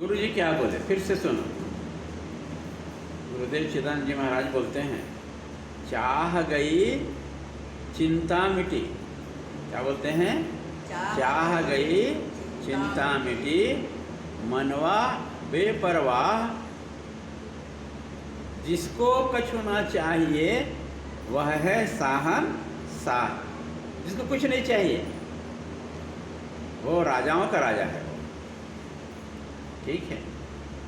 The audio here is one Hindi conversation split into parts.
गुरु जी क्या बोले, फिर से सुनो। गुरुदेव चिदानंद जी महाराज बोलते हैं, चाह गई चिंता मिटी। क्या बोलते हैं? चाह गई चिंता मिटी, मनवा बेपरवाह, जिसको कछु ना चाहिए वह है साहन साह। जिसको कुछ नहीं चाहिए वो राजाओं का राजा है। ठीक है।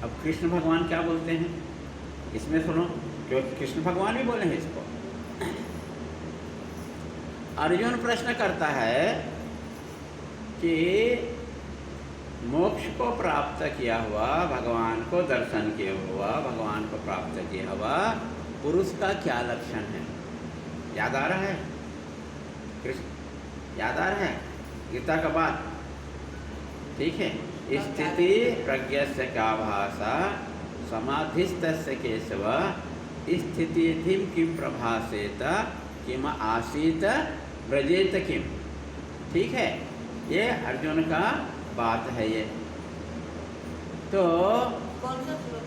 अब कृष्ण भगवान क्या बोलते हैं इसमें सुनो, क्योंकि कृष्ण भगवान भी बोले हैं इसको। अर्जुन प्रश्न करता है कि मोक्ष को प्राप्त किया हुआ, भगवान को दर्शन किया हुआ, भगवान को प्राप्त किया हुआ पुरुष का क्या लक्षण है? याद आ रहा है? कृष्ण याद आ रहा है गीता का बात? ठीक है। स्थिति प्रज्ञस्य का भाषा समाधिस्तस्य केशव, स्थिति धिम किम प्रभासेत किम आसीत ब्रजेत किम। ठीक है, ये अर्जुन का बात है। ये तो कौन सा श्लोक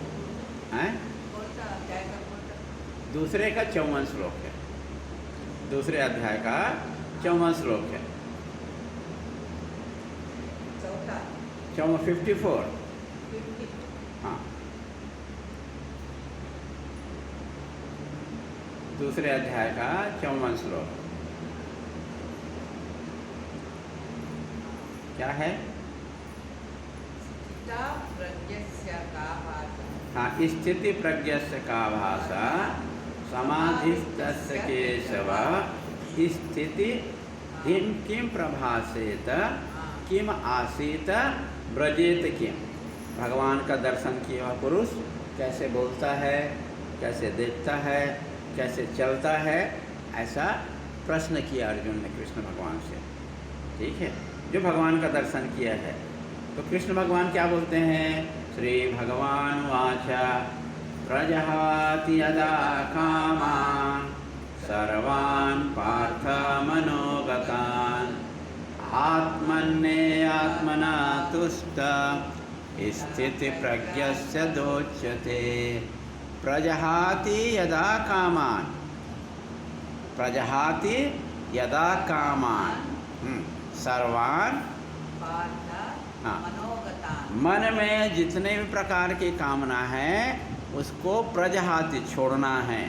है? कौन सा अध्याय का कौन सा? दूसरे का 54 श्लोक है। दूसरे अध्याय का 54 श्लोक है। चौथा 54। 50। हाँ, दूसरे अध्याय का 54 श्लोक क्या है? स्थिता प्रज्ञस्य का भाषा। हाँ, स्थिति प्रज्ञस्य का भाषा समाधिस्तस्य केशव, स्थिति धिम किम प्रभासेत किम आसीत ब्रजेत किम। भगवान का दर्शन किया हुआ पुरुष कैसे बोलता है, कैसे देखता है, कैसे चलता है, ऐसा प्रश्न किया अर्जुन ने कृष्ण भगवान से। ठीक है, जो भगवान का दर्शन किया है। तो कृष्ण भगवान क्या बोलते हैं? श्री भगवान वाचा प्रजहाति यदा कामान सर्वान् पार्थ मनोगतान् आत्मन्येयात्मना तुष्ट स्थिति प्रज्ञस्य दोच्यते। प्रजहाति यदा कामान, प्रजहाति यदा कामान सर्वान् पार्थ हाँ, मनोगतान्। मन में जितने भी प्रकार की कामना है उसको प्रजहाति छोड़ना है।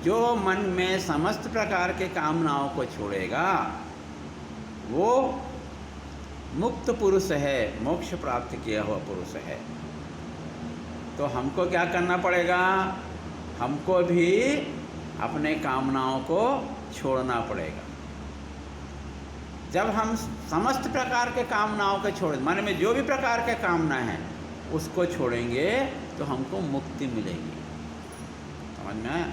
जो मन में समस्त प्रकार के कामनाओं को छोड़ेगा वो मुक्त पुरुष है, मोक्ष प्राप्त किया हुआ पुरुष है। तो हमको क्या करना पड़ेगा? हमको भी अपने कामनाओं को छोड़ना पड़ेगा। जब हम समस्त प्रकार के कामनाओं को छोड़, मन में जो भी प्रकार के कामना है उसको छोड़ेंगे तो हमको मुक्ति मिलेगी। समझ में आया?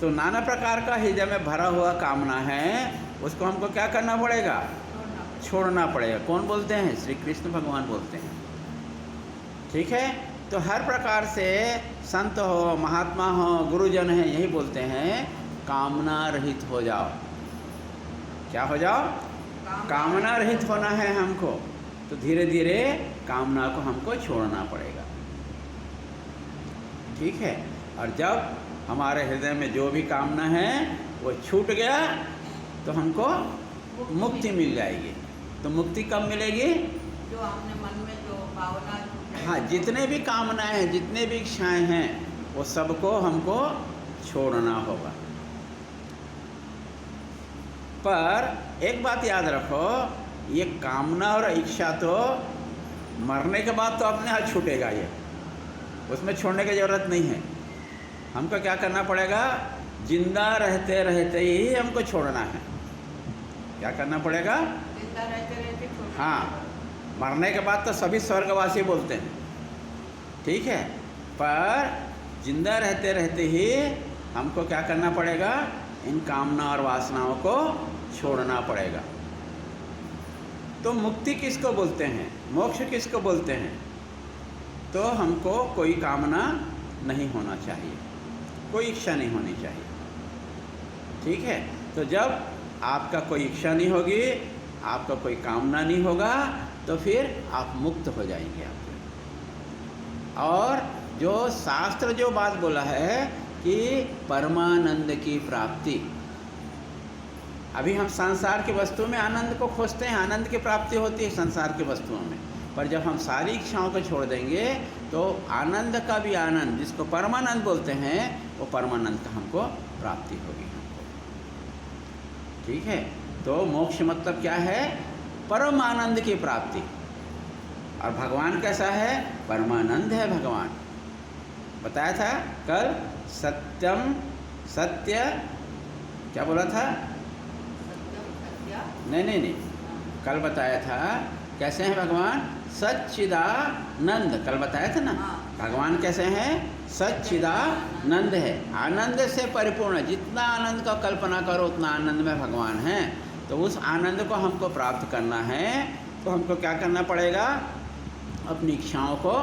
तो नाना प्रकार का हृदय में भरा हुआ कामना है, उसको हमको क्या करना पड़ेगा? छोड़ना पड़ेगा। कौन बोलते हैं? श्री कृष्ण भगवान बोलते हैं। ठीक है। तो हर प्रकार से संत हो, महात्मा हो, गुरुजन है, यही बोलते हैं कामना रहित हो जाओ। क्या हो जाओ? कामना रहित होना है हमको। तो धीरे धीरे कामना को हमको छोड़ना पड़ेगा। ठीक है। और जब हमारे हृदय में जो भी कामना है वो छूट गया तो हमको मुक्ति मिल जाएगी। तो मुक्ति कब मिलेगी? जो हमने मन में जो भावना, हाँ, जितने भी कामनाएं हैं, जितने भी इच्छाएं हैं, वो सबको हमको छोड़ना होगा। पर एक बात याद रखो, ये कामना और इच्छा तो मरने के बाद तो अपने हाथ छूटेगा, ये उसमें छोड़ने की ज़रूरत नहीं है। हमको क्या करना पड़ेगा? जिंदा रहते रहते ही हमको छोड़ना है। क्या करना पड़ेगा? जिंदा रहते रहते छोड़ना। हाँ, मरने के बाद तो सभी स्वर्गवासी बोलते हैं। ठीक है। पर जिंदा रहते रहते ही हमको क्या करना पड़ेगा? इन कामना और वासनाओं को छोड़ना पड़ेगा। तो मुक्ति किसको बोलते हैं? मोक्ष किसको बोलते हैं? तो हमको कोई कामना नहीं होना चाहिए, कोई इच्छा नहीं होनी चाहिए। ठीक है। तो जब आपका कोई इच्छा नहीं होगी, आपका कोई कामना नहीं होगा, तो फिर आप मुक्त हो जाएंगे आप। और जो शास्त्र जो बात बोला है कि परमानंद की प्राप्ति, अभी हम संसार की वस्तु में आनंद को खोजते हैं, आनंद की प्राप्ति होती है संसार की वस्तुओं में, पर जब हम सारी इच्छाओं को छोड़ देंगे तो आनंद का भी आनंद, जिसको परमानंद बोलते हैं, वो परमानंद का हमको प्राप्ति होगी हमको। ठीक है, तो मोक्ष मतलब क्या है? परम आनंद की प्राप्ति। और भगवान कैसा है? परमानंद है भगवान। बताया था कल, सत्यम सत्य, क्या बोला था? सत्यम सत्या। नहीं, कल बताया था कैसे हैं भगवान? सच्चिदानंद, कल बताया था ना। हाँ। भगवान कैसे हैं? सच्चिदानंद है, आनंद से परिपूर्ण। जितना आनंद का कल्पना करो उतना आनंद में भगवान हैं। तो उस आनंद को हमको प्राप्त करना है तो हमको क्या करना पड़ेगा? अपनी इच्छाओं को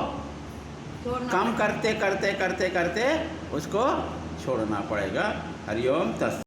छोड़ना कम पड़ेगा। करते करते उसको छोड़ना पड़ेगा। हरिओम तत्।